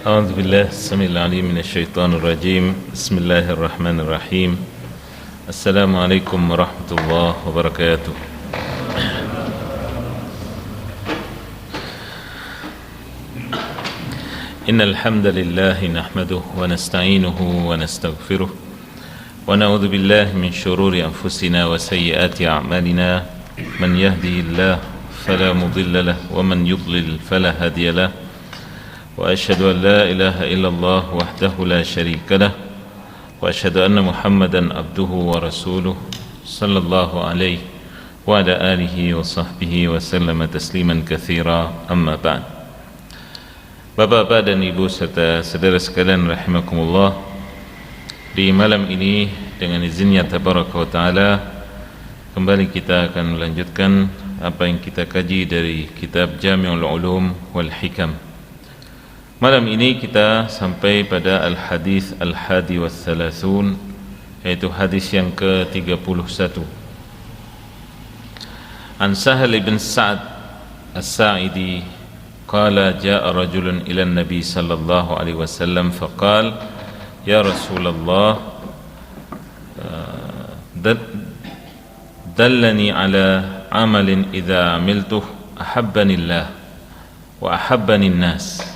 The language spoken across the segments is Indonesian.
أعوذ بالله السميع العليم من الشيطان الرجيم. بسم الله الرحمن الرحيم. السلام عليكم ورحمة الله وبركاته. إن الحمد لله نحمده ونستعينه ونستغفره ونعوذ بالله من شرور أنفسنا وسيئات أعمالنا. من يهده الله فلا مضل له ومن يضلل فلا هادي له. وأشهد أن لا إله إلا الله وحده لا شريك له وأشهد أن محمدا عبده ورسوله صلى الله عليه وعلى آله وصحبه وسلم تسليما كثيرا. أما بعد. Bapak-bapak dan ibu serta saudara sekalian rahimakumullah, di malam ini dengan izinnya tabaraka wa ta'ala kembali kita akan melanjutkan apa yang kita kaji dari kitab Jami'ul Ulum wal Hikam. Malam ini kita sampai pada al-hadis al-hadi wa thalathun, yaitu hadis yang ke-31. An Sahal ibn Sa'ad as-Sa'idi qala ja'a rajulun ila an-nabi sallallahu alaihi wasallam faqala ya Rasulullah dallani ala amalin idza amiltuh ahabbani Allah wa ahabbani an-nas.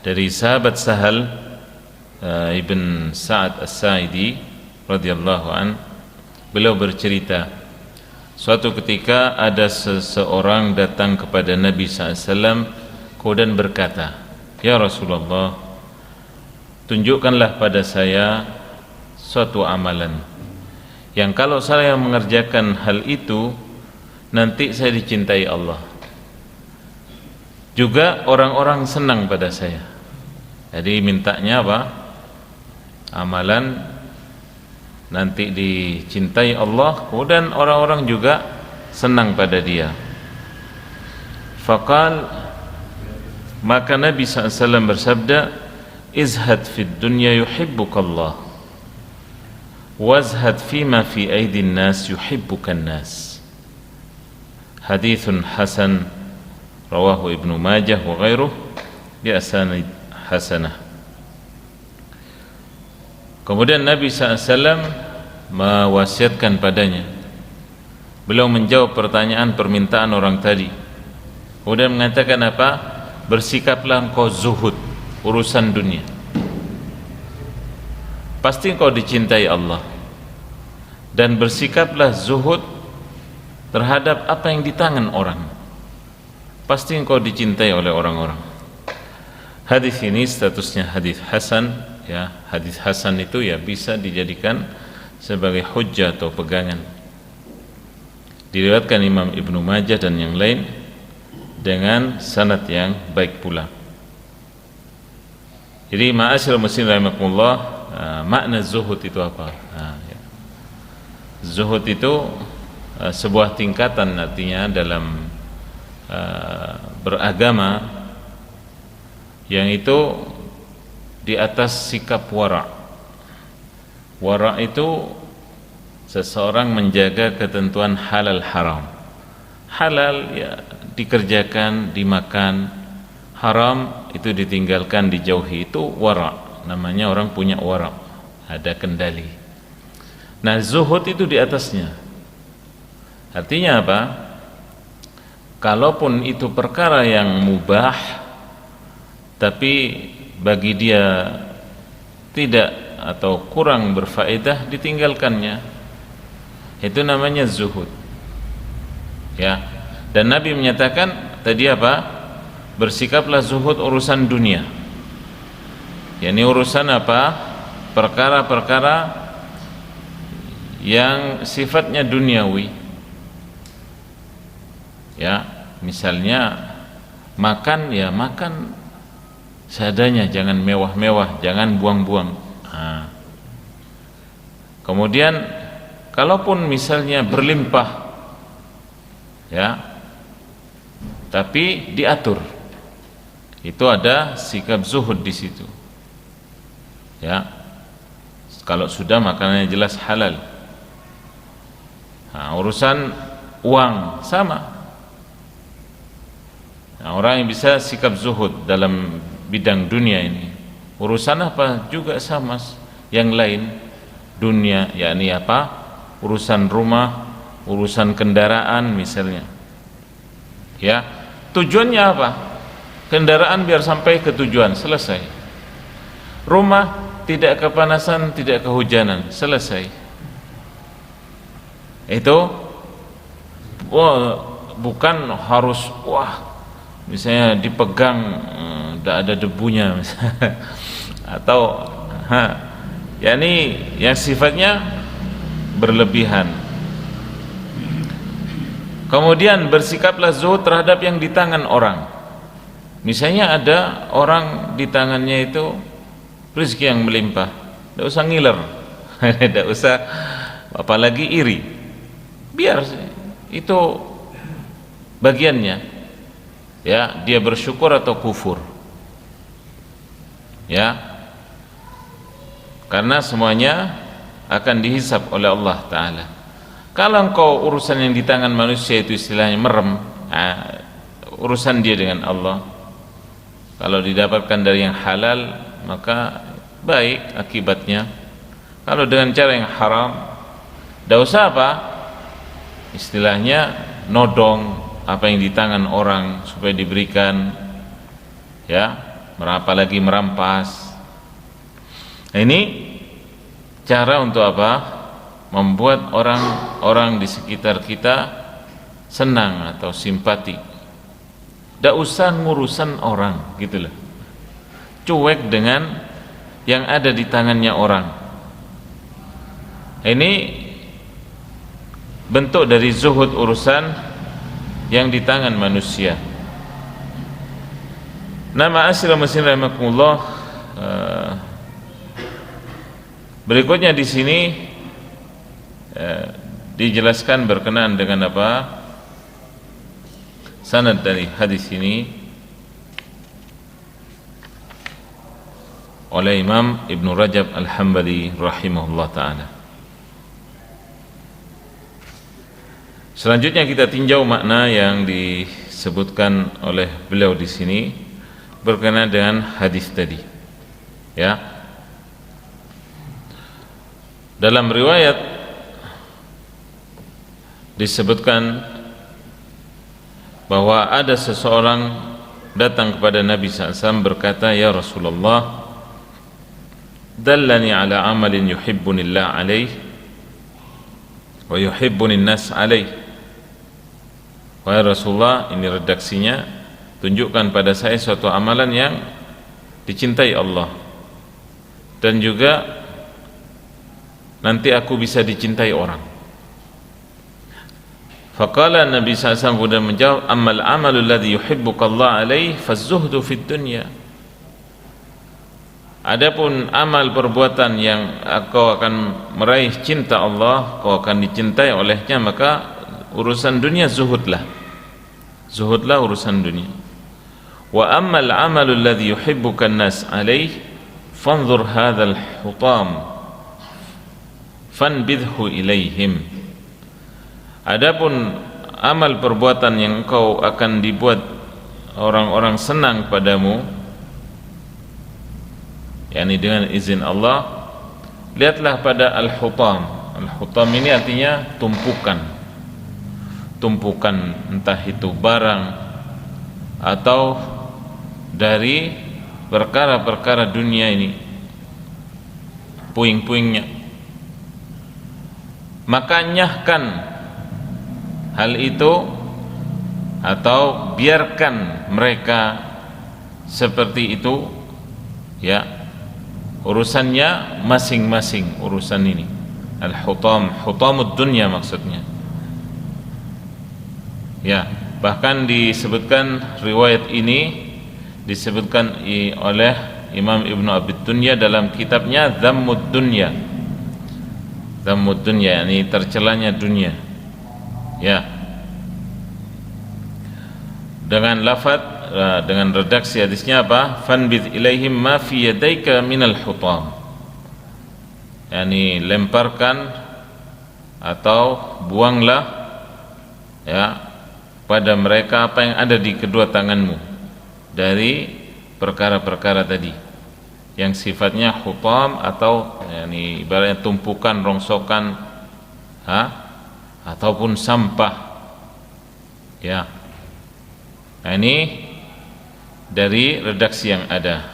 Dari sahabat Sahal ibn Sa'ad as-Sa'idi radhiyallahu an, beliau bercerita, suatu ketika ada seseorang datang kepada Nabi SAW kemudian berkata, ya Rasulullah, tunjukkanlah pada saya suatu amalan yang kalau saya mengerjakan hal itu nanti saya dicintai Allah, juga orang-orang senang pada saya. Jadi mintanya apa? Amalan nanti dicintai Allah, kemudian orang-orang juga senang pada dia. Faqal, maka Nabi SAW bersabda, izhad fid dunya yuhibbukallah, wazhad fima fi aidin nas yuhibbukan nas. Hadithun hasan rawahu Ibnu Majah wa ghairuh bi asanid hasanah. Kemudian Nabi SAW mewasiatkan padanya. Beliau menjawab pertanyaan permintaan orang tadi. Kemudian mengatakan apa? Bersikaplah engkau zuhud urusan dunia, pasti engkau dicintai Allah. Dan bersikaplah zuhud terhadap apa yang di tangan orang, pasti engkau dicintai oleh orang-orang. Hadis ini statusnya hadis hasan, ya. Hadis hasan itu ya bisa dijadikan sebagai hujjah atau pegangan. Diriwayatkan Imam Ibnu Majah dan yang lain dengan sanad yang baik pula. Jadi ma'asyiral muslimin rahimakumullah, makna zuhud itu apa? Zuhud itu sebuah tingkatan artinya dalam beragama, yang itu di atas sikap wara'. Wara' itu seseorang menjaga ketentuan halal haram. Halal ya dikerjakan, dimakan, haram itu ditinggalkan, dijauhi. Itu wara', namanya orang punya wara', ada kendali. Nah, zuhud itu di atasnya. Artinya apa? Kalaupun itu perkara yang mubah tapi bagi dia tidak atau kurang berfaedah, ditinggalkannya. Itu namanya zuhud, ya. Dan Nabi menyatakan tadi apa? Bersikaplah zuhud urusan dunia. Yani urusan apa? Perkara-perkara yang sifatnya duniawi, ya. Misalnya makan, ya makan seadanya, jangan mewah-mewah, jangan buang-buang. Kemudian kalaupun misalnya berlimpah, ya, tapi diatur. Itu ada sikap zuhud di situ. Ya. Kalau sudah makanannya jelas halal. Urusan uang sama. Orang yang bisa sikap zuhud dalam bidang dunia ini. Urusan apa juga sama yang lain dunia, yakni apa? Urusan rumah, urusan kendaraan misalnya. Ya, tujuannya apa? Kendaraan biar sampai ke tujuan, selesai. Rumah tidak kepanasan, tidak kehujanan, selesai. Itu bukan harus misalnya dipegang tidak ada debunya misalnya. Atau yakni yang sifatnya berlebihan. Kemudian bersikaplah zuhud terhadap yang di tangan orang. Misalnya ada orang di tangannya itu rezeki yang melimpah, tidak usah ngiler, tidak usah apalagi iri, biar itu bagiannya, ya, dia bersyukur atau kufur, ya, karena semuanya akan dihisab oleh Allah Ta'ala. Kalau engkau urusan yang di tangan manusia itu istilahnya merem, urusan dia dengan Allah. Kalau didapatkan dari yang halal maka baik akibatnya. Kalau dengan cara yang haram, tidak usah apa istilahnya nodong apa yang di tangan orang supaya diberikan, ya, apalagi merampas. Nah, ini cara untuk apa? Membuat orang-orang di sekitar kita senang atau simpati. Tidak usah ngurusan orang, gitu loh. Cuek dengan yang ada di tangannya orang. Ini bentuk dari zuhud urusan yang di tangan manusia. Nama asal muslim rahimakumullah. Berikutnya di sini dijelaskan berkenaan dengan apa sanad dari hadis ini oleh Imam Ibn Rajab Al-Hambali rahimahullah ta'ala. Selanjutnya kita tinjau makna yang disebutkan oleh beliau di sini berkenaan dengan hadis tadi, ya. Dalam riwayat disebutkan bahwa ada seseorang datang kepada Nabi SAW berkata, "Ya Rasulullah, dallani ala amalin yuhibbunillah alaih wa yuhibbunin nas alaih." Wahai Rasulullah, ini redaksinya, tunjukkan pada saya suatu amalan yang dicintai Allah dan juga nanti aku bisa dicintai orang. Faqala Nabi SAW kemudian menjawab, "Ammal amalul ladzi yuhibbuka Allah alaih fazuhdu fid dunya." Adapun amal perbuatan yang kau akan meraih cinta Allah, kau akan dicintai olehnya, maka urusan dunia zuhudlah. Zuhudlah urusan dunia. Wa ammal amalul ladzi yuhibbuka an-nas alaih fanzur hadzal hutam fanbidhu ilaihim. Adapun amal perbuatan yang engkau akan dibuat orang-orang senang padamu, yakni dengan izin Allah, lihatlah pada al-hutam. Al-hutam ini artinya tumpukan, entah itu barang atau dari perkara-perkara dunia ini, puing-puingnya. Maka nyahkan hal itu atau biarkan mereka seperti itu, ya, urusannya masing-masing urusan ini. Al-hutam, hutamud dunya maksudnya, ya. Bahkan disebutkan riwayat ini disebutkan oleh Imam Ibnu Abi Dunya dalam kitabnya Dhammud Dunya. Dhammud Dunya, ini tercelanya dunia, ya, dengan lafaz, dengan redaksi hadisnya apa? Fanbidh ilaihim ma fi yadaika minal hutam, yakni lemparkan atau buanglah, ya, pada mereka apa yang ada di kedua tanganmu dari perkara-perkara tadi yang sifatnya hutam atau yani ibaratnya tumpukan, rongsokan, ataupun sampah. Ya. Nah, ini dari redaksi yang ada.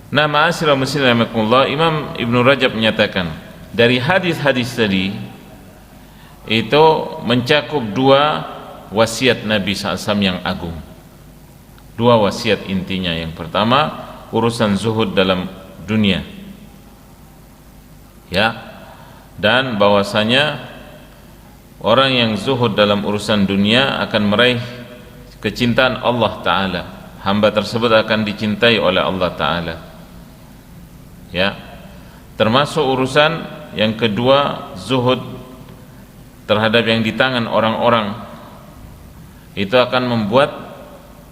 Nah, ma'asyiral muslimin rahimakumullah, Imam Ibnu Rajab menyatakan dari hadis-hadis tadi itu mencakup dua wasiat Nabi SAW yang agung. Dua wasiat intinya. Yang pertama, urusan zuhud dalam dunia. Ya. Dan bahwasanya orang yang zuhud dalam urusan dunia akan meraih kecintaan Allah Ta'ala. Hamba tersebut akan dicintai oleh Allah Ta'ala. Ya. Termasuk urusan yang kedua, zuhud terhadap yang di tangan orang-orang, itu akan membuat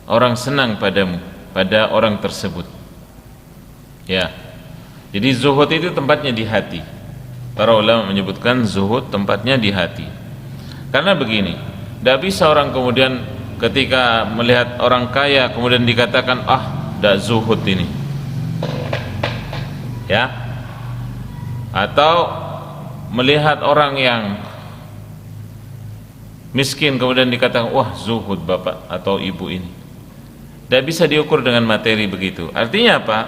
orang senang padamu, pada orang tersebut. Ya. Jadi zuhud itu tempatnya di hati. Para ulama menyebutkan zuhud tempatnya di hati. Karena begini, tidak bisa orang kemudian ketika melihat orang kaya kemudian dikatakan, tidak zuhud ini. Ya. Atau melihat orang yang miskin kemudian dikatakan, wah zuhud bapak atau ibu ini. Tidak bisa diukur dengan materi begitu. Artinya apa?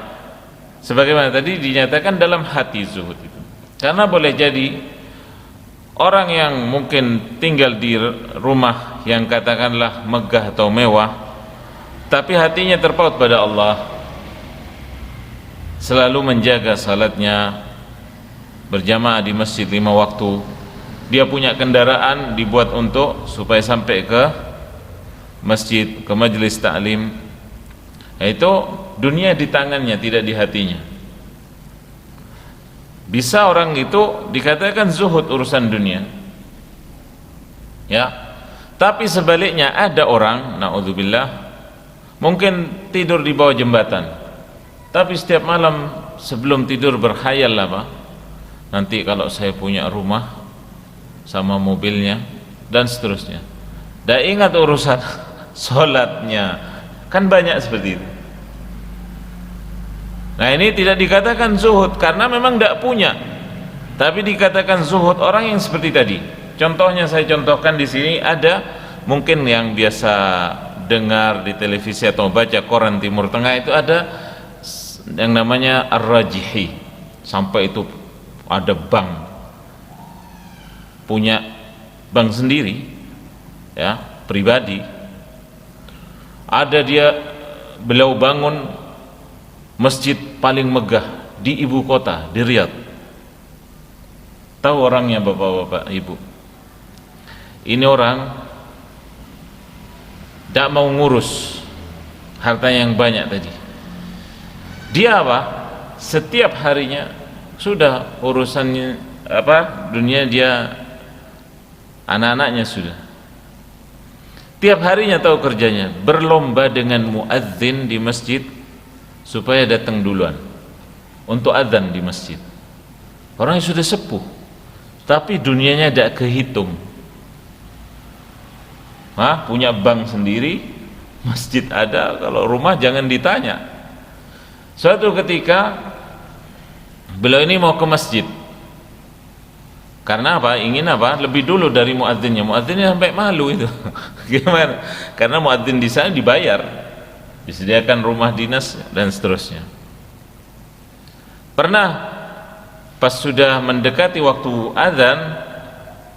Sebagaimana tadi dinyatakan dalam hati zuhud itu. Karena boleh jadi orang yang mungkin tinggal di rumah yang katakanlah megah atau mewah, tapi hatinya terpaut pada Allah, selalu menjaga salatnya, berjamaah di masjid 5 waktu. Dia punya kendaraan dibuat untuk supaya sampai ke masjid, ke majelis taklim. Itu dunia di tangannya, tidak di hatinya. Bisa orang itu dikatakan zuhud urusan dunia. Ya. Tapi sebaliknya ada orang, naudzubillah, mungkin tidur di bawah jembatan. Tapi setiap malam sebelum tidur berkhayal apa? Nanti kalau saya punya rumah sama mobilnya dan seterusnya. Dan ingat urusan sholatnya, kan banyak seperti itu. Nah, ini tidak dikatakan zuhud karena memang tidak punya, tapi dikatakan zuhud orang yang seperti tadi. Contohnya saya contohkan di sini, ada mungkin yang biasa dengar di televisi atau baca koran Timur Tengah, itu ada yang namanya Ar-Rajihi. Sampai itu ada bank, punya bank sendiri, ya, pribadi. Ada beliau bangun masjid paling megah di ibu kota, di Riyadh. Tahu orangnya bapak-bapak, ibu? Ini orang tidak mau ngurus harta yang banyak tadi. Dia apa? Setiap harinya sudah urusannya apa? Dunia dia, anak-anaknya sudah. Tiap harinya tahu kerjanya, berlomba dengan muadzin di masjid supaya datang duluan untuk adzan di masjid. Orang yang sudah sepuh, tapi dunianya tidak kehitung. Punya bank sendiri, masjid ada, kalau rumah jangan ditanya. Suatu ketika beliau ini mau ke masjid. Karena apa? Ingin apa? Lebih dulu dari muadzinnya. Muadzinnya sampai malu itu. Gimana? Karena muadzin di sana dibayar, disediakan rumah dinas dan seterusnya. Pernah pas sudah mendekati waktu azan,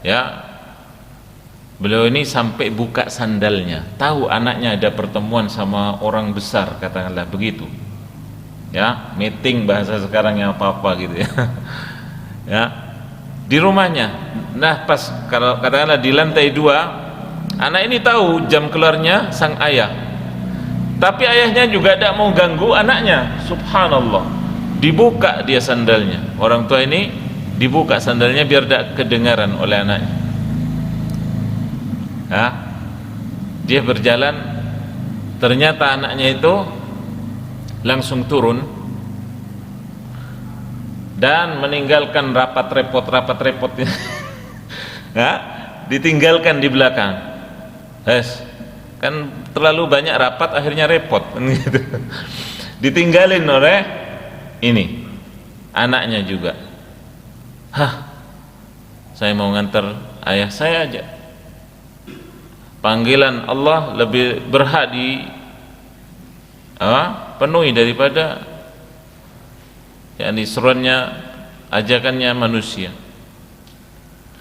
ya, beliau ini sampai buka sandalnya. Tahu anaknya ada pertemuan sama orang besar, katakanlah begitu. Ya, meeting bahasa sekarang yang apa-apa gitu ya. Ya, di rumahnya. Nah, pas kalau katakanlah di lantai 2, anak ini tahu jam keluarnya sang ayah. Tapi ayahnya juga tidak mau ganggu anaknya. Subhanallah, dibuka dia sandalnya. Orang tua ini dibuka sandalnya biar tidak kedengaran oleh anaknya. Dia berjalan, ternyata anaknya itu langsung turun dan meninggalkan rapat repot ditinggalkan di belakang. kan terlalu banyak rapat akhirnya repot gitu. Ditinggalin oleh ini anaknya juga. Saya mau nganter ayah saya aja. Panggilan Allah lebih berhak penuhi daripada yakni seruannya, ajakannya manusia.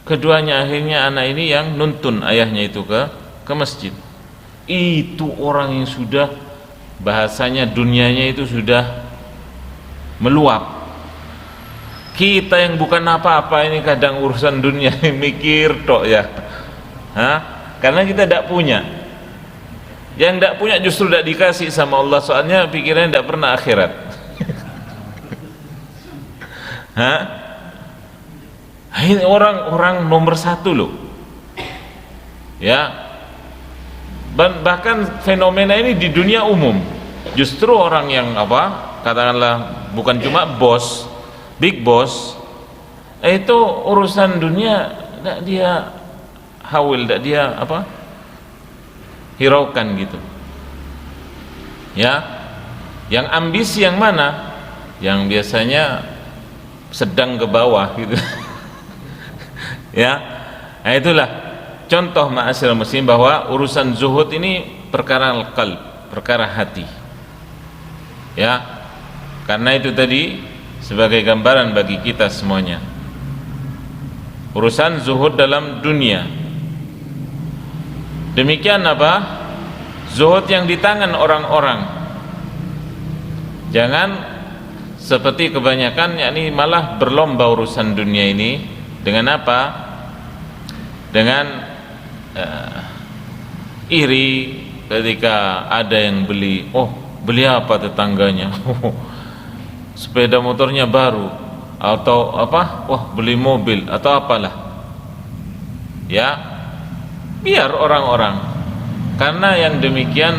Keduanya akhirnya anak ini yang nuntun ayahnya itu ke masjid. Itu orang yang sudah bahasanya dunianya itu sudah meluap. Kita yang bukan apa-apa ini kadang urusan dunia mikir tok ya. Karena kita tidak punya. Yang tidak punya justru tidak dikasih sama Allah, soalnya pikirannya tidak pernah akhirat. Ini orang-orang nomor satu loh ya. Bahkan fenomena ini di dunia umum, justru orang yang katakanlah bukan cuma bos, big boss, itu urusan dunia tidak dia tidak dia hiraukan gitu ya. Yang ambisi yang mana? Yang biasanya sedang ke bawah gitu. Ya, nah itulah contoh ma'asyiral muslimin bahwa urusan zuhud ini perkara qalb, perkara hati. Ya, karena itu tadi sebagai gambaran bagi kita semuanya. Urusan zuhud dalam dunia. Demikian zuhud yang di tangan orang-orang. Jangan seperti kebanyakan yakni malah berlomba urusan dunia ini. Dengan apa? Dengan iri ketika ada yang beli. Beli apa tetangganya? Sepeda motornya baru, atau beli mobil atau apalah. Ya, biar orang-orang, karena yang demikian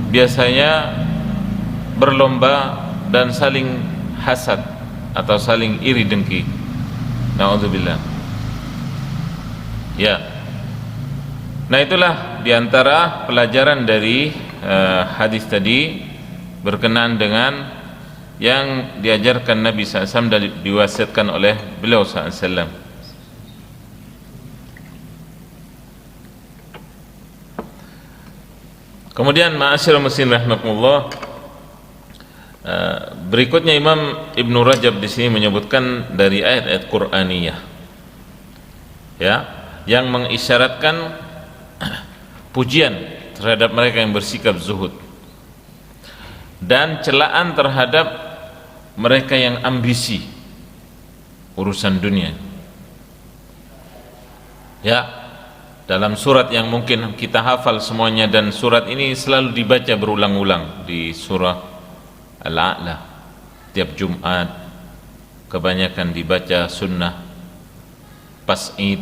biasanya berlomba dan saling hasad atau saling iri dengki. Na'udzubillah. Ya. Nah itulah diantara pelajaran dari hadis tadi berkenaan dengan yang diajarkan Nabi SAW dan diwasiatkan oleh beliau SAW. Kemudian ma'asyiral muslimin rahimakumullah, berikutnya Imam Ibnu Rajab di sini menyebutkan dari ayat-ayat Qur'aniyah ya, yang mengisyaratkan pujian terhadap mereka yang bersikap zuhud dan celaan terhadap mereka yang ambisi urusan dunia. Ya, dalam surat yang mungkin kita hafal semuanya, dan surat ini selalu dibaca berulang-ulang di surah Al-A'la tiap Jumat, kebanyakan dibaca sunnah pas Id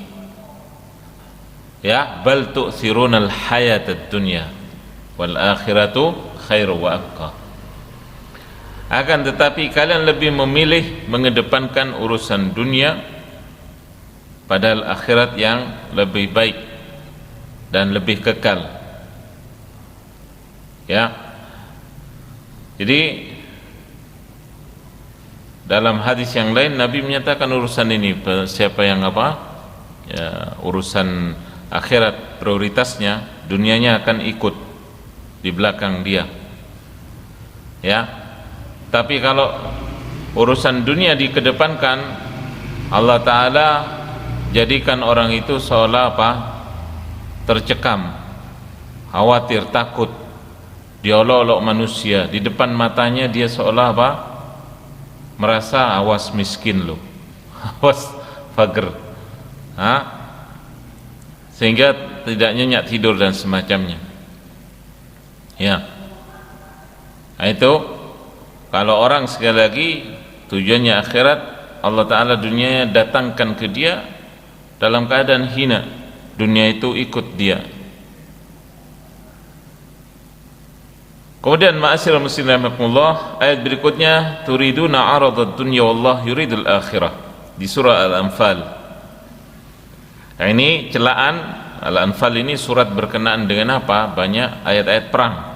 ya. Bal tu'thirunal hayatad dunya wal akhiratu khairu wa abqa. Akan tetapi kalian lebih memilih mengedepankan urusan dunia, padahal akhirat yang lebih baik dan lebih kekal ya. Jadi dalam hadis yang lain Nabi menyatakan urusan ini, siapa yang urusan akhirat prioritasnya, dunianya akan ikut di belakang dia ya. Tapi kalau urusan dunia dikedepankan, Allah Ta'ala jadikan orang itu seolah tercekam, khawatir, takut, diolok-olok manusia di depan matanya, dia seolah merasa awas miskin loh, awas fakir, sehingga tidak nyenyak tidur dan semacamnya ya. Nah itu kalau orang sekali lagi tujuannya akhirat, Allah Ta'ala dunianya datangkan ke dia dalam keadaan hina, dunia itu ikut dia. Kemudian ma'asyiral muslimin rahimakumullah, ayat berikutnya turiduna 'aradad dunya wallahu yuridul akhirah di surah Al-Anfal. Nah, ini celaan Al-Anfal ini surat berkenaan dengan apa? Banyak ayat-ayat perang.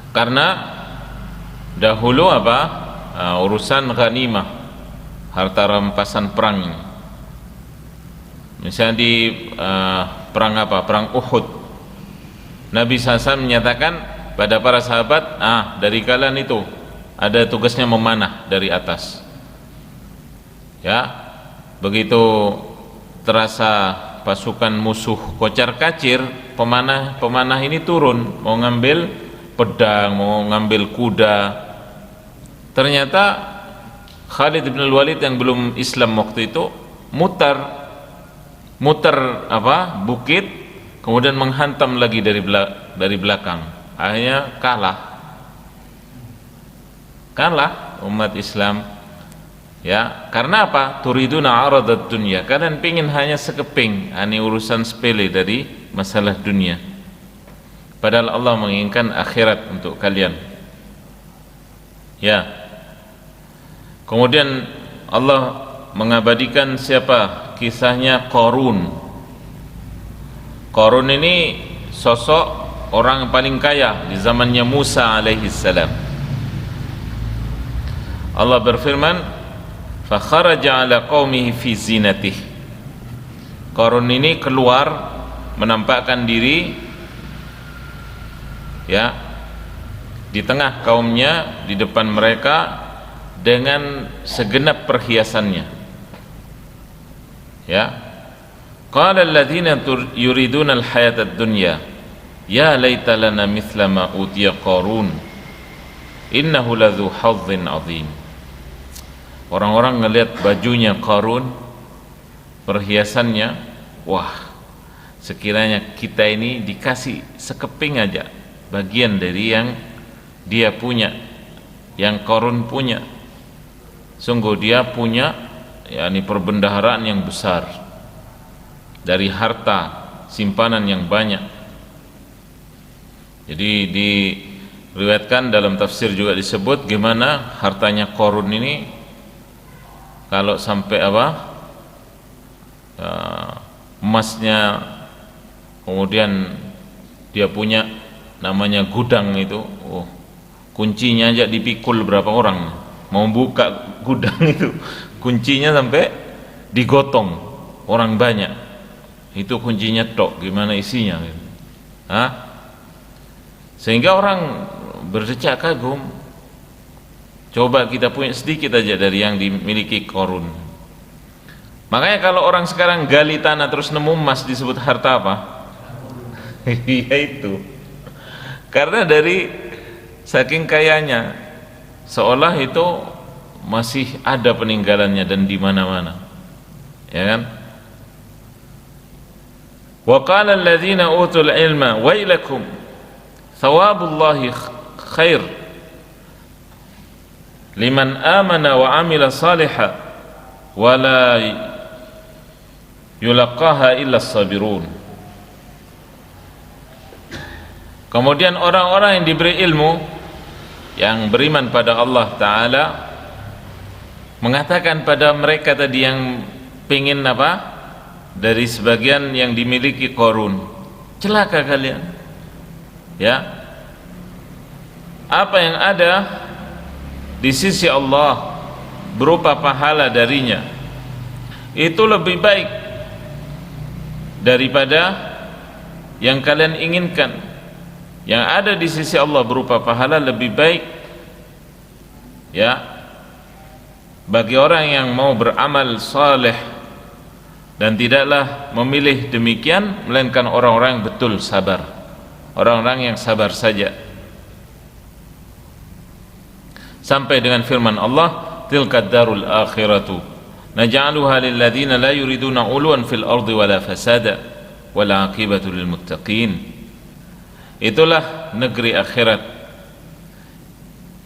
Karena dahulu apa? Urusan ghanimah, harta rampasan perang ini. Misalnya di perang apa? Perang Uhud. Nabi SAW menyatakan pada para sahabat, dari kalian itu ada tugasnya memanah dari atas. Ya, begitu terasa pasukan musuh kocar-kacir, pemanah ini turun mau ngambil pedang, mau ngambil kuda. Ternyata Khalid bin Walid yang belum Islam waktu itu muter apa? Bukit, kemudian menghantam lagi dari belakang. Akhirnya kalah umat Islam. Ya, karena apa? Turiduna aradat dunya. Kalian pingin hanya sekeping, ini urusan sepele dari masalah dunia. Padahal Allah menginginkan akhirat untuk kalian. Ya. Kemudian Allah mengabadikan siapa? Kisahnya Qarun. Qarun ini sosok orang yang paling kaya di zamannya Musa alaihi salam. Allah berfirman, fa kharaja ala qaumihi fi zinatihi. Qarun ini keluar menampakkan diri ya di tengah kaumnya, di depan mereka dengan segenap perhiasannya. Ya. Qala alladziina yuriduna al-hayata ad-dunya ya laita lana mithla ma utiya Qarun innahu ladzu hazzin 'adzim. Orang-orang ngelihat bajunya Qarun, perhiasannya, wah, sekiranya kita ini dikasih sekeping aja bagian dari yang dia punya, yang Qarun punya. Sungguh dia punya yakni perbendaharaan yang besar, dari harta simpanan yang banyak. Jadi diriwayatkan dalam tafsir juga disebut gimana hartanya Qarun ini, kalau sampai emasnya, kemudian dia punya namanya gudang itu, kuncinya aja dipikul berapa orang mau buka gudang itu, kuncinya sampai digotong orang banyak, itu kuncinya tok, gimana isinya gitu. Sehingga orang berdecak kagum, coba kita punya sedikit aja dari yang dimiliki Qarun. Makanya kalau orang sekarang gali tanah terus nemu emas disebut harta apa? Iya itu. Karena dari saking kayanya, seolah itu masih ada peninggalannya dan di mana-mana. Ya kan? Wa qala alladziina utul ilma wailakum thawabullahi khair liman amana wa amila salihan wa la yulaqaha illa sabirun. Kemudian orang-orang yang diberi ilmu, yang beriman pada Allah Ta'ala, mengatakan pada mereka tadi yang pingin apa? Dari sebagian yang dimiliki Qarun, celaka kalian. Ya, apa yang ada di sisi Allah berupa pahala darinya itu lebih baik daripada yang kalian inginkan. Yang ada di sisi Allah berupa pahala lebih baik, ya, bagi orang yang mau beramal saleh, dan tidaklah memilih demikian melainkan orang-orang yang betul sabar, orang-orang yang sabar saja. Sampai dengan firman Allah, tilka darul akhiratu naj'aluha lil ladzina la yuriduna 'uluwan fil ardi wala fasada wal 'aqibatu lil muttaqin. Itulah negeri akhirat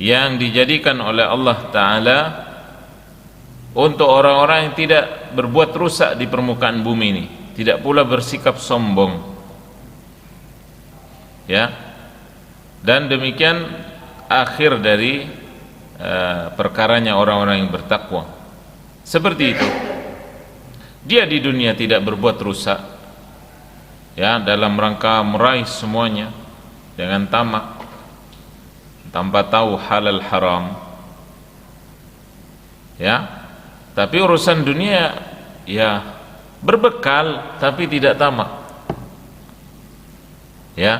yang dijadikan oleh Allah Ta'ala untuk orang-orang yang tidak berbuat rusak di permukaan bumi ini, tidak pula bersikap sombong, ya. Dan demikian akhir dari perkaranya orang-orang yang bertakwa. Seperti itu. Dia di dunia tidak berbuat rusak, ya, dalam rangka meraih semuanya dengan tamak, tanpa tahu halal haram, ya. Tapi urusan dunia, ya, berbekal tapi tidak tamak, ya.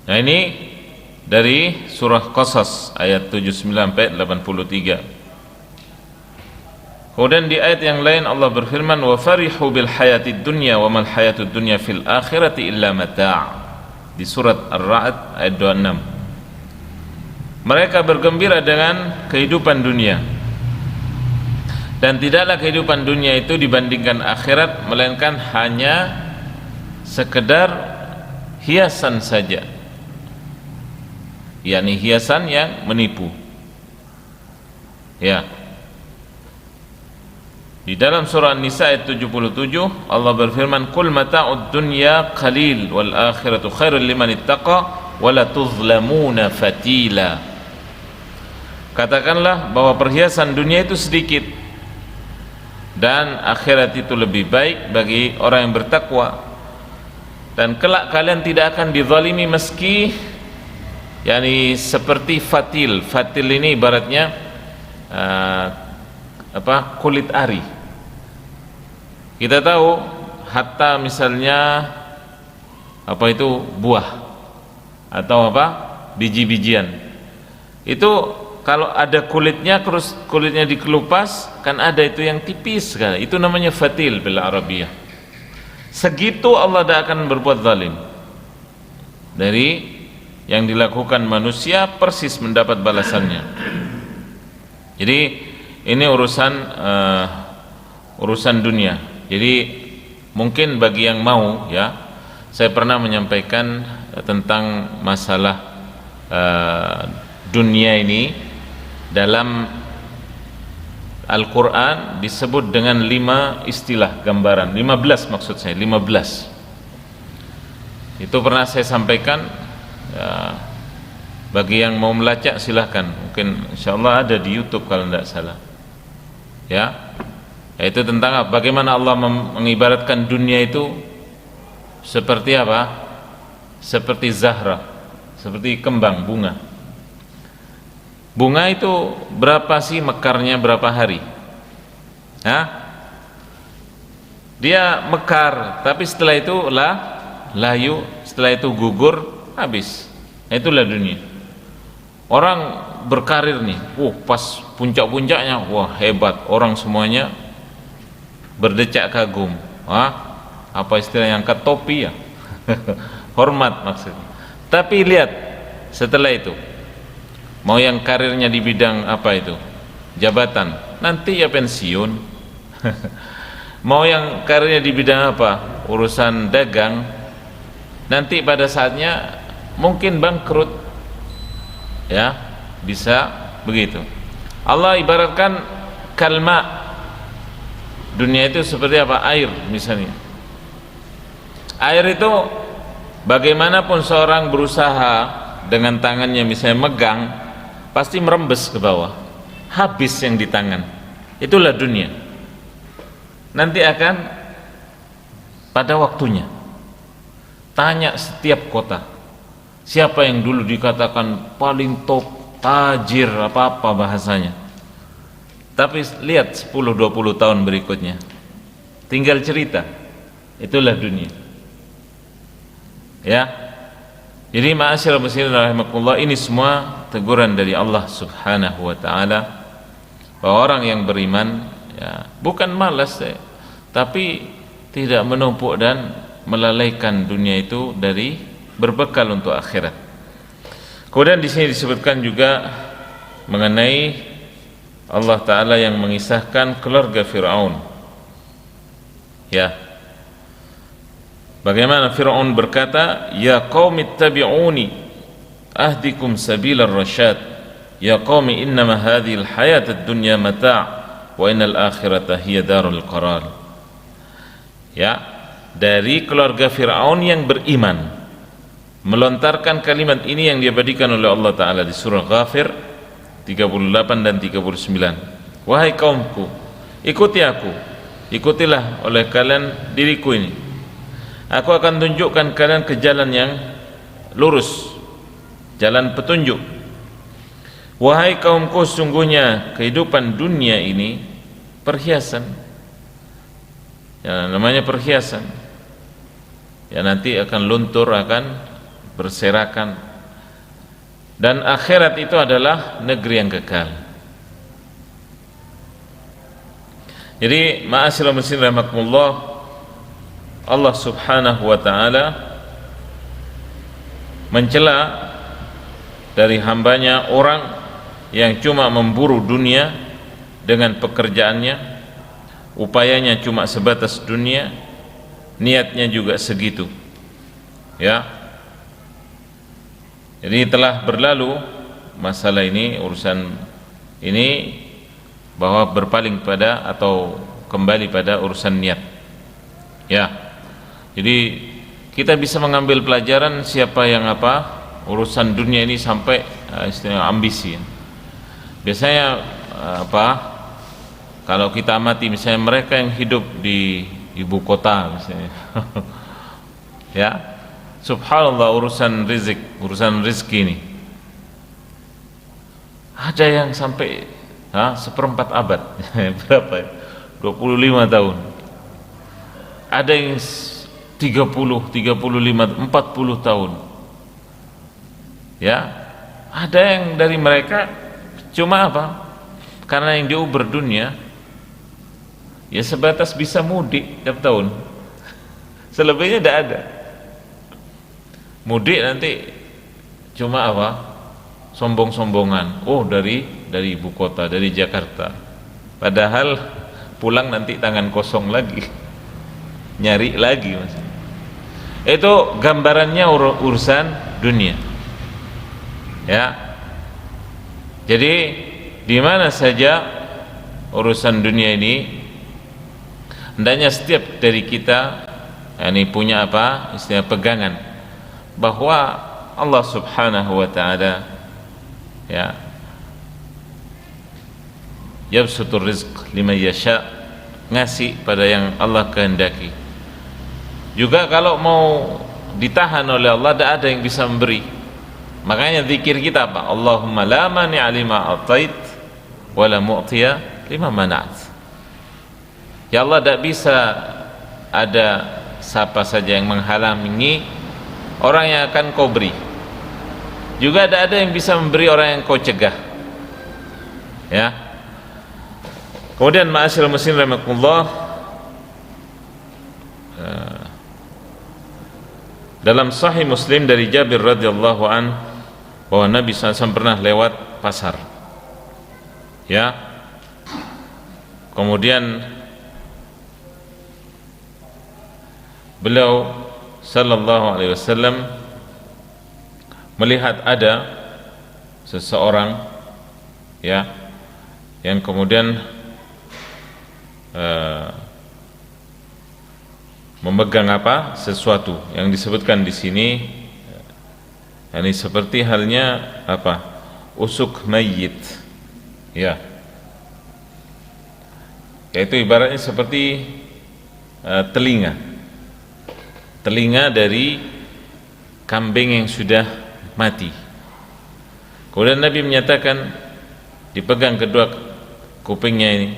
Nah, ini dari surah Qasas ayat 79 sampai 83. Kemudian di ayat yang lain Allah berfirman, wa farihu bil hayatid dunya wa mal hayatud dunya fil akhirati illa mata'. Di surat Ar-Ra'd ayat 26. Mereka bergembira dengan kehidupan dunia, dan tidaklah kehidupan dunia itu dibandingkan akhirat melainkan hanya sekedar hiasan saja, yakni hiasan yang menipu, ya. Di dalam surah An-Nisa ayat 77 Allah berfirman, qul mata'ud dunya qalil wal akhiratu khairul liman ittaqa wa la tuzlamuna fatila. Katakanlah bahwa perhiasan dunia itu sedikit dan akhirat itu lebih baik bagi orang yang bertakwa, dan kelak kalian tidak akan dizalimi meski, yakni seperti fatil. Fatil ini ibaratnya kulit ari. Kita tahu hatta misalnya buah atau biji-bijian itu kalau ada kulitnya, terus kulitnya dikelupas, kan ada itu yang tipis sekali, itu namanya fatil bil Arabiyah. Segitu Allah tidak akan berbuat zalim. Dari yang dilakukan manusia persis mendapat balasannya. Jadi ini urusan dunia. Jadi mungkin bagi yang mau, ya, saya pernah menyampaikan tentang masalah dunia ini dalam Al-Quran disebut dengan 5 istilah gambaran, 15 maksud saya, 15. Itu pernah saya sampaikan, ya, bagi yang mau melacak silahkan, mungkin insyaallah ada di YouTube kalau tidak salah, ya. Yaitu tentang bagaimana Allah mengibaratkan dunia itu seperti apa? Seperti zahra, seperti kembang bunga. Bunga itu berapa sih mekarnya, berapa hari? Dia mekar, tapi setelah itu layu, setelah itu gugur, habis. Itulah dunia. Orang berkarir nih, pas puncak-puncaknya, wah hebat, orang semuanya berdecak kagum. Apa istilahnya, angkat topi ya. Hormat maksudnya. Tapi lihat setelah itu, mau yang karirnya di bidang jabatan, nanti ya pensiun. Mau yang karirnya di bidang urusan dagang, nanti pada saatnya mungkin bangkrut, ya, bisa begitu. Allah ibaratkan kalma. Dunia itu seperti air misalnya. Air itu bagaimanapun seorang berusaha dengan tangannya misalnya megang, pasti merembes ke bawah, habis yang di tangan. Itulah dunia. Nanti akan pada waktunya. Tanya setiap kota, siapa yang dulu dikatakan paling top, tajir, apa bahasanya. Tapi lihat 10-20 tahun berikutnya, tinggal cerita. Itulah dunia, ya. Jadi ma'asyiral muslimin rahimakumullah, ini semua teguran dari Allah Subhanahu wa taala bahwa orang yang beriman, ya, bukan malas, tapi tidak menumpuk dan melalaikan dunia itu dari berbekal untuk akhirat. Kemudian di sini disebutkan juga mengenai Allah Ta'ala yang mengisahkan keluarga Fir'aun, ya. Bagaimana Fir'aun berkata, ya qaumi ittabi'uni ahdikum sabilar rasyad, ya qaumi innama hadhil hayatad dunya mata' wa innal akhirata hiya darul qarar. Ya, dari keluarga Fir'aun yang beriman melontarkan kalimat ini yang diabadikan oleh Allah Ta'ala di surah Ghafir 38 dan 39. Wahai kaumku, ikuti aku, ikutilah oleh kalian diriku ini. Aku akan tunjukkan kalian ke jalan yang lurus, jalan petunjuk. Wahai kaumku, sungguhnya kehidupan dunia ini perhiasan. Ya, namanya perhiasan. Ya, nanti akan luntur, akan berserakan. Dan akhirat itu adalah negeri yang kekal. Jadi, ma'asyiral muslimin rahimakumullah, Allah Subhanahu wa taala mencela dari hambanya orang yang cuma memburu dunia dengan pekerjaannya, upayanya cuma sebatas dunia, niatnya juga segitu. Ya. Jadi telah berlalu masalah ini, urusan ini, bahwa berpaling pada atau kembali pada urusan niat. Ya. Jadi kita bisa mengambil pelajaran siapa yang urusan dunia ini sampai istilah ambisi. Biasanya kalau kita amati misalnya mereka yang hidup di ibu kota misalnya ya, subhanallah, urusan rezeki ini ada yang sampai seperempat abad berapa ya? 25 tahun, ada yang 30, 35, 40 tahun ya. Ada yang dari mereka cuma karena yang dia berdunia ya sebatas bisa mudik tiap tahun, selebihnya tidak ada. Mudik nanti cuma sombong-sombongan, dari ibu kota, dari Jakarta, padahal pulang nanti tangan kosong lagi, nyari lagi mas. Itu gambarannya urusan dunia ya. Jadi di mana saja urusan dunia ini, hendaknya setiap dari kita ini punya istilah pegangan bahwa Allah Subhanahu wa taala ya yabsutur rizq liman yasha, ngasih pada yang Allah kehendaki. Juga kalau mau ditahan oleh Allah, tidak ada yang bisa memberi. Makanya zikir kita Allahumma la mani'a lima atait wa la mu'tiya lima mana'at. Ya Allah, tidak bisa ada siapa saja yang menghalangi orang yang akan kau beri, juga tidak ada yang bisa memberi orang yang kau cegah ya. Kemudian ma'asyiral muslimin rahimakumullah, dalam Sahih Muslim dari Jabir radhiyallahu an bahwa Nabi SAW pernah lewat pasar ya, kemudian beliau sallallahu alaihi wasallam melihat ada seseorang ya yang kemudian memegang sesuatu yang disebutkan di sini, ini seperti halnya usuk mayit ya, yaitu ibaratnya seperti telinga dari kambing yang sudah mati. Kemudian Nabi menyatakan, dipegang kedua kupingnya ini,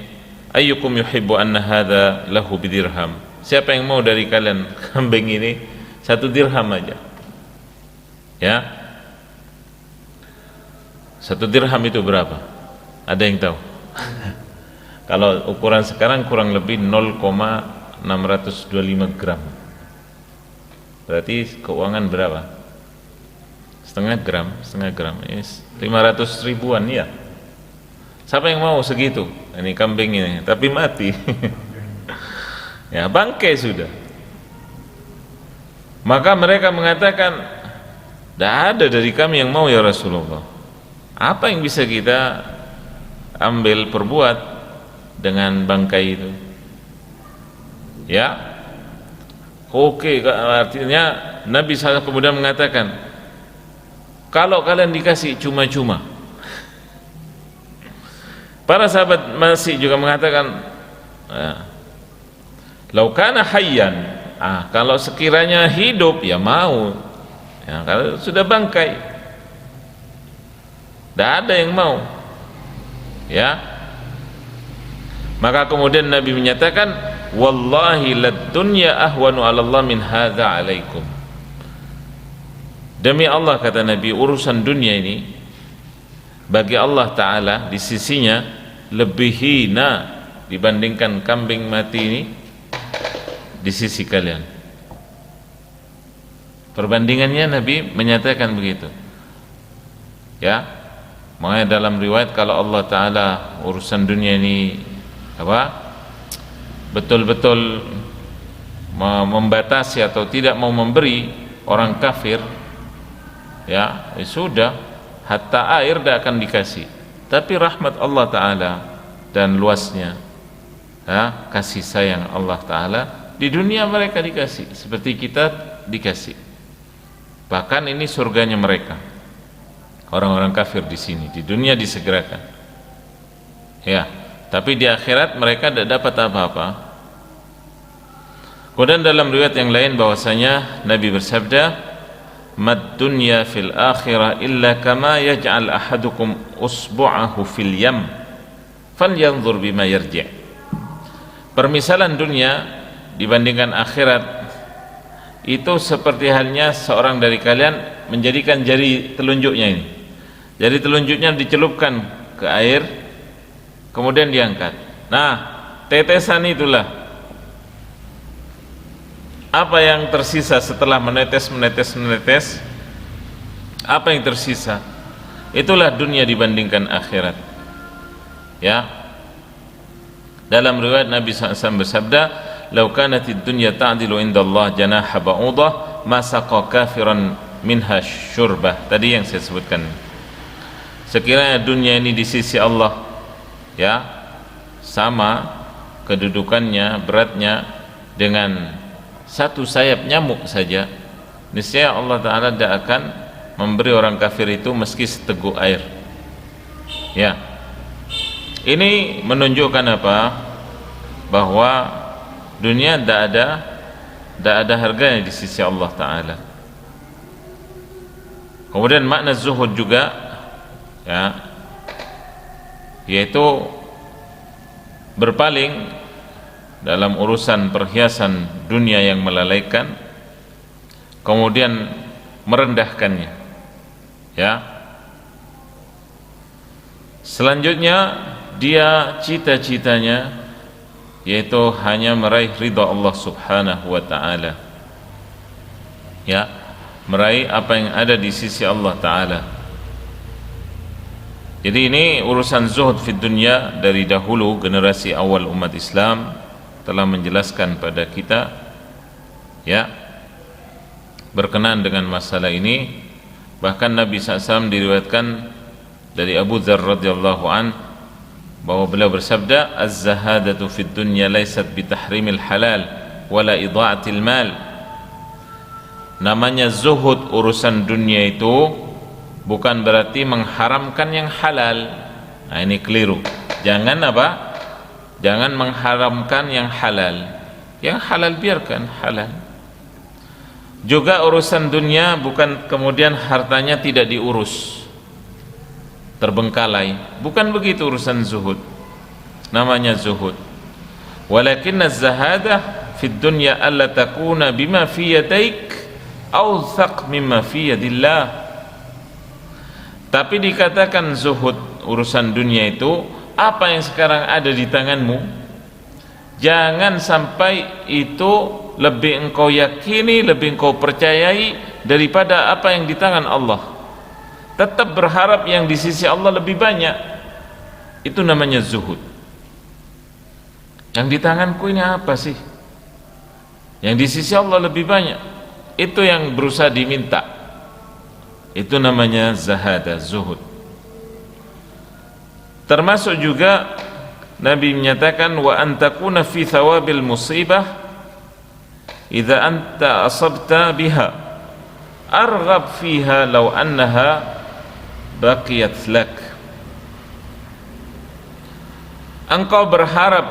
ayyukum yuhibbu anna hadha lahu bidirham, siapa yang mau dari kalian kambing ini 1 dirham aja ya. 1 dirham itu berapa? Ada yang tahu? Kalau ukuran sekarang kurang lebih 0,625 gram. Berarti keuangan berapa? Setengah gram. 500 ribuan ya. Siapa yang mau segitu? Ini kambing ini, tapi mati. Ya, bangkai sudah. Maka mereka mengatakan, tidak ada dari kami yang mau ya Rasulullah. Apa yang bisa kita ambil perbuat dengan bangkai itu? Ya, oke, artinya Nabi SAW kemudian mengatakan, kalau kalian dikasih cuma-cuma. Para sahabat masih juga mengatakan, Ya. Lau kana hayyan, kalau sekiranya hidup ya mau. Ya, kalau sudah bangkai, tidak ada yang mau. Ya. Maka kemudian Nabi menyatakan, wallahi lad dunya ahwanu 'ala Allah min hadza 'alaikum. Demi Allah, kata Nabi, urusan dunia ini bagi Allah Ta'ala di sisinya lebih hina dibandingkan kambing mati ini di sisi kalian. Perbandingannya Nabi menyatakan begitu. Ya, makanya dalam riwayat kalau Allah Ta'ala urusan dunia ini betul-betul membatasi atau tidak mau memberi orang kafir, ya sudah, hatta air tidak akan dikasih. Tapi rahmat Allah Ta'ala dan luasnya, ya, kasih sayang Allah Ta'ala, di dunia mereka dikasih seperti kita dikasih. Bahkan ini surganya mereka, orang-orang kafir di sini, di dunia disegerakan, ya, tapi di akhirat mereka tidak dapat apa-apa. Kemudian dalam riwayat yang lain bahwasanya Nabi bersabda, mad dunya fil akhirah illa kama yaj'al ahadukum usbu'ahu fil yam falyanzur bima yarji'. Permisalan dunia dibandingkan akhirat itu seperti halnya seorang dari kalian menjadikan jari telunjuknya ini, jari telunjuknya dicelupkan ke air kemudian diangkat. Nah, tetesan itulah apa yang tersisa setelah menetes, apa yang tersisa? Itulah dunia dibandingkan akhirat. Ya. Dalam riwayat Nabi SAW bersabda, "Lau kanatid dunya ta'dilu indallah janaha ba'udah, ma saqa kafiran minha syurbah." Tadi yang saya sebutkan. Sekiranya dunia ini di sisi Allah, ya, sama kedudukannya, beratnya dengan satu sayap nyamuk saja, niscaya Allah Ta'ala tidak akan memberi orang kafir itu meski seteguk air. Ya, ini menunjukkan apa? Bahwa dunia tidak ada harganya di sisi Allah Ta'ala. Kemudian makna zuhud juga, ya, yaitu berpaling dalam urusan perhiasan dunia yang melalaikan, kemudian merendahkannya. Ya. Selanjutnya dia cita-citanya yaitu hanya meraih ridha Allah Subhanahu wa Ta'ala. Ya, meraih apa yang ada di sisi Allah Ta'ala. Jadi ini urusan zuhud fid dunya dari dahulu generasi awal umat Islam telah menjelaskan pada kita, ya, berkenaan dengan masalah ini. Bahkan Nabi SAW diriwayatkan dari Abu Dzar radhiyallahu an bahwa beliau bersabda, az-zahadatu fid dunya laysat bitahrimil halal wala idha'atil mal. Namanya zuhud urusan dunia itu bukan berarti mengharamkan yang halal. Nah, ini keliru. Jangan apa? Jangan mengharamkan yang halal. Yang halal biarkan halal. Juga urusan dunia bukan kemudian hartanya tidak diurus, terbengkalai. Bukan begitu urusan zuhud. Namanya zuhud. Walakinna az-zahadah fid dunya alla takuna bima fi yadaik awthaq mimma fi yadillah. Tapi dikatakan zuhud urusan dunia itu apa yang sekarang ada di tanganmu, jangan sampai itu lebih engkau yakini, lebih engkau percayai daripada apa yang di tangan Allah. Tetap berharap yang di sisi Allah lebih banyak. Itu namanya zuhud. Yang di tanganku ini apa sih? Yang di sisi Allah lebih banyak. Itu yang berusaha diminta. Itu namanya zahadah, zuhud. Termasuk juga Nabi menyatakan, wa antakuna fi thawabil musibah idza anta asabta biha arghab fiha law annaha baqiyat lak. Engkau berharap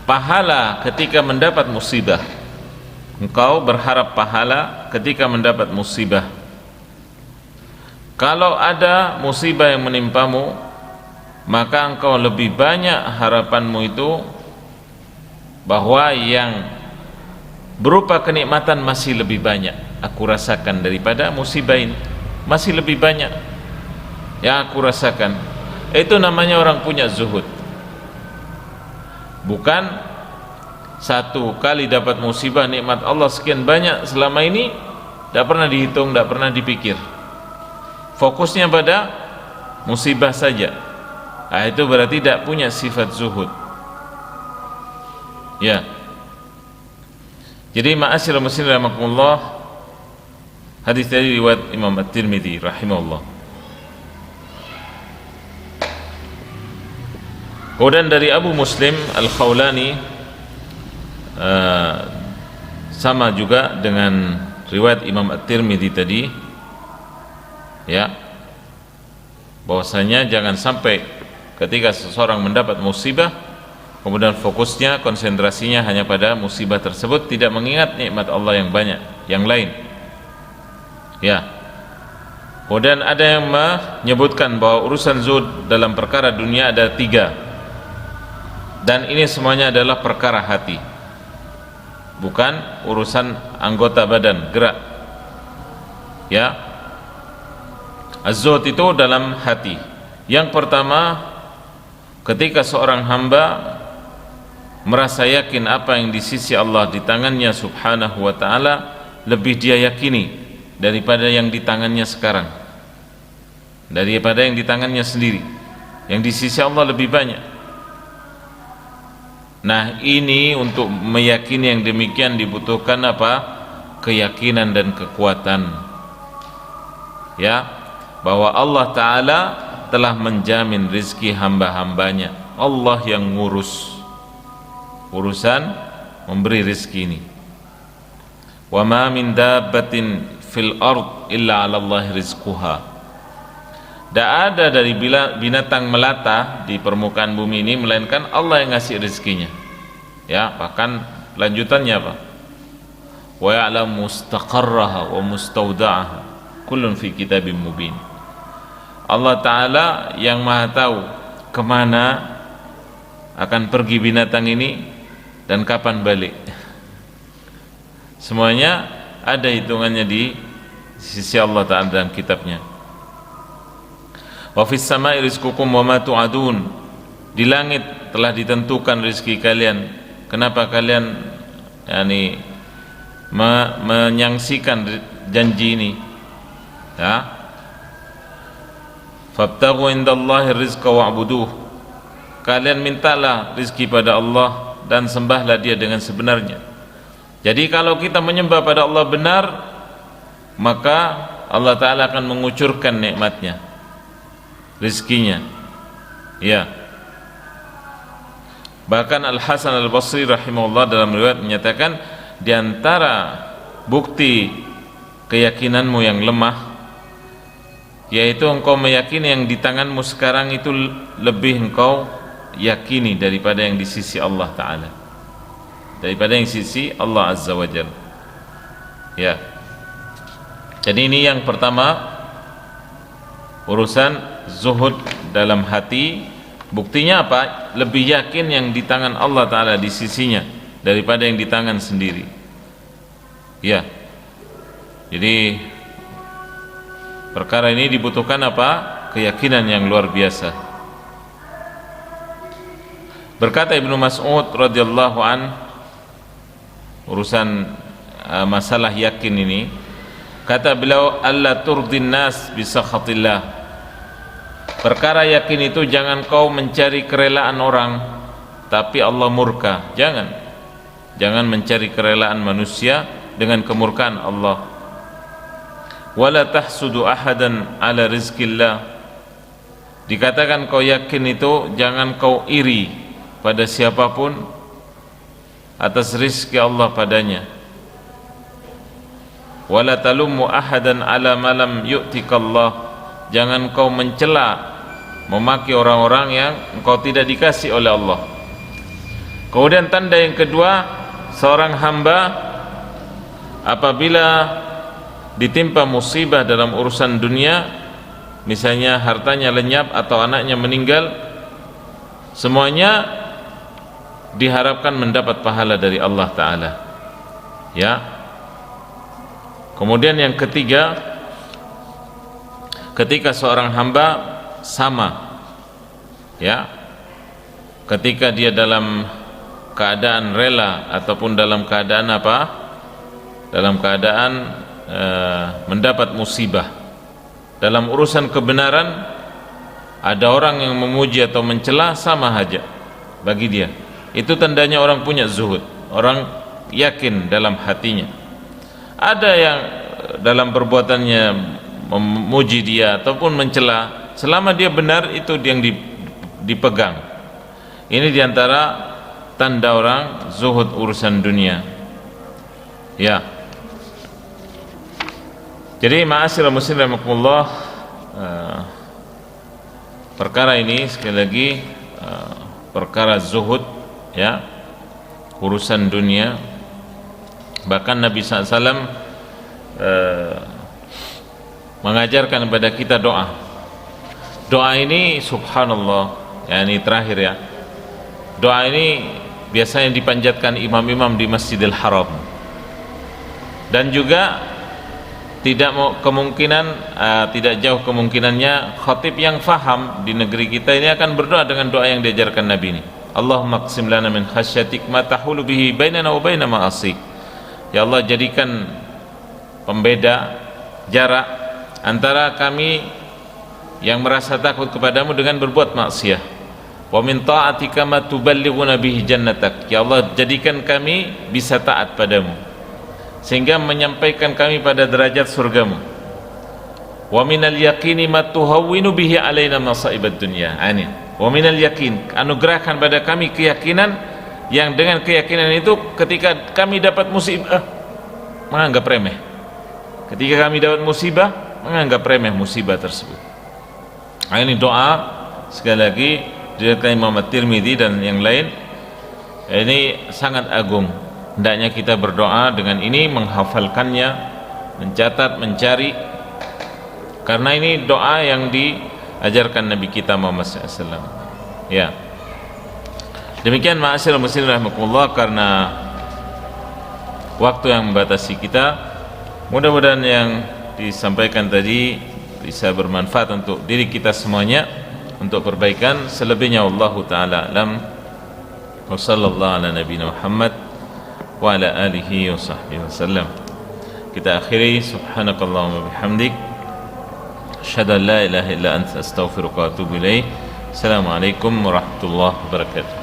pahala ketika mendapat musibah. Engkau berharap pahala ketika mendapat musibah. Kalau ada musibah yang menimpamu, maka engkau lebih banyak harapanmu itu bahwa yang berupa kenikmatan masih lebih banyak aku rasakan daripada musibah ini. Masih lebih banyak yang aku rasakan. Itu namanya orang punya zuhud. Bukan satu kali dapat musibah, nikmat Allah sekian banyak selama ini tidak pernah dihitung, tidak pernah dipikir, fokusnya pada musibah saja. Nah, itu berarti tidak punya sifat zuhud. Ya. Jadi ma'asyiral muslimin rahimakumullah, hadis dari riwayat Imam At-Tirmidzi rahimahullah. Kemudian dari Abu Muslim Al-Khawlani, sama juga dengan riwayat Imam At-Tirmidzi tadi, ya, bahwasanya jangan sampai ketika seseorang mendapat musibah kemudian fokusnya, konsentrasinya hanya pada musibah tersebut, tidak mengingat nikmat Allah yang banyak yang lain. Ya. Kemudian ada yang menyebutkan bahwa urusan zuhud dalam perkara dunia ada 3, dan ini semuanya adalah perkara hati, bukan urusan anggota badan gerak. Ya, az-zuhud itu dalam hati. Yang pertama, ketika seorang hamba merasa yakin apa yang di sisi Allah di tangannya subhanahu wa ta'ala lebih dia yakini daripada yang di tangannya sekarang, daripada yang di tangannya sendiri. Yang di sisi Allah lebih banyak. Nah, ini untuk meyakini yang demikian dibutuhkan apa? Keyakinan dan kekuatan, ya, bahwa Allah Ta'ala telah menjamin rizki hamba-hambanya. Allah yang ngurus urusan memberi rizki ini. Wa ma min dabbatin fil ard illa 'ala Allah rizquha. Tidak ada dari binatang melata di permukaan bumi ini melainkan Allah yang ngasih rezekinya. Ya, bahkan lanjutannya apa? Wa ya'lamu mustaqarraha wa mustauda'aha kullun fi kitabim mubin. Allah Ta'ala yang maha tahu kemana akan pergi binatang ini dan kapan balik. Semuanya ada hitungannya di sisi Allah Ta'ala dalam kitabnya. Wa fis sama'i rizqukum wa ma tu'adun. Di langit telah ditentukan rezeki kalian. Kenapa kalian menyangsikan janji ini? Ya. Fabtaghu indallahi rizqa wa'buduh. Kalian mintalah rezeki pada Allah dan sembahlah Dia dengan sebenarnya. Jadi kalau kita menyembah pada Allah benar, maka Allah Ta'ala akan mengucurkan nikmatnya, rizkinya. Ya. Bahkan Al-Hasan Al-Basri rahimahullah dalam riwayat menyatakan, di antara bukti keyakinanmu yang lemah yaitu engkau meyakini yang di tanganmu sekarang itu lebih engkau yakini daripada yang di sisi Allah Ta'ala, daripada yang di sisi Allah Azza wa Jalla. Ya. Jadi ini yang pertama, urusan zuhud dalam hati. Buktinya apa? Lebih yakin yang di tangan Allah Ta'ala di sisinya daripada yang di tangan sendiri. Ya. Jadi perkara ini dibutuhkan apa? Keyakinan yang luar biasa. Berkata Ibnu Mas'ud radhiyallahu an, urusan masalah yakin ini, kata beliau, alla turdin nas bisakhatillah. Perkara yakin itu jangan kau mencari kerelaan orang, tapi Allah murka. Jangan mencari kerelaan manusia dengan kemurkaan Allah. Wala tahsudu ahadan ala rizqillah. Dikatakan kau yakin itu jangan kau iri pada siapapun atas rizki Allah padanya. Wala talummu ahadan ala ma lam yu'tikallah. Jangan kau mencela, memaki orang-orang yang engkau tidak dikasih oleh Allah. Kemudian tanda yang kedua, seorang hamba apabila ditimpa musibah dalam urusan dunia, misalnya hartanya lenyap atau anaknya meninggal, semuanya diharapkan mendapat pahala dari Allah Ta'ala, ya. Kemudian yang ketiga, ketika seorang hamba sama, ya, ketika dia dalam keadaan rela ataupun dalam keadaan apa? Dalam keadaan mendapat musibah dalam urusan kebenaran, ada orang yang memuji atau mencela, sama saja bagi dia. Itu tandanya orang punya zuhud, orang yakin dalam hatinya. Ada yang dalam perbuatannya memuji dia ataupun mencela, selama dia benar itu yang dipegang. Ini diantara tanda orang zuhud urusan dunia, ya. Jadi ma'asyiral muslimin rahimakumullah, perkara ini sekali lagi perkara zuhud, ya, urusan dunia. Bahkan Nabi SAW mengajarkan kepada kita doa. Doa ini subhanallah, ya, ini terakhir, ya. Doa ini biasanya dipanjatkan imam-imam di Masjidil Haram, dan juga tidak jauh kemungkinannya khatib yang faham di negeri kita ini akan berdoa dengan doa yang diajarkan Nabi ini. Allahumma qsim lana min khasyatik ma tahulu bihi bainana wa baina ma'asik. Ya Allah, jadikan pembeda, jarak antara kami yang merasa takut kepadamu dengan berbuat maksiat. Wa min ta'atika ma tuballighuna bihi jannatak. Ya Allah, jadikan kami bisa taat padamu sehingga menyampaikan kami pada derajat surgamu. Wa minal yaqini ma tuhawwinu bihi alaina masaibad dunya. Amin. Wa minal yaqin, anugerahkan pada kami keyakinan yang dengan keyakinan itu ketika kami dapat musibah menganggap remeh. Ketika kami dapat musibah menganggap remeh musibah tersebut. Nah, ini doa sekali lagi diriwayatkan Imam At-Tirmidzi dan yang lain. Ini sangat agung. Hendaknya kita berdoa dengan ini, menghafalkannya, mencatat, mencari, karena ini doa yang diajarkan Nabi kita Muhammad SAW. Ya, demikian ma'asyiral muslimin rahimakumullah, karena waktu yang membatasi kita. Mudah-mudahan yang disampaikan tadi bisa bermanfaat untuk diri kita semuanya, untuk perbaikan. Selebihnya wallahu ta'ala alam. Wa sallallahu ala nabiyina Muhammad wa ala alihi wa sahbihi wasallam. Kita akhiri, subhanakallahumma bihamdik, asyhadu an la ilaha illa anta, astaghfiruka wa atubu ilaik. Assalamualaikum warahmatullahi wabarakatuh.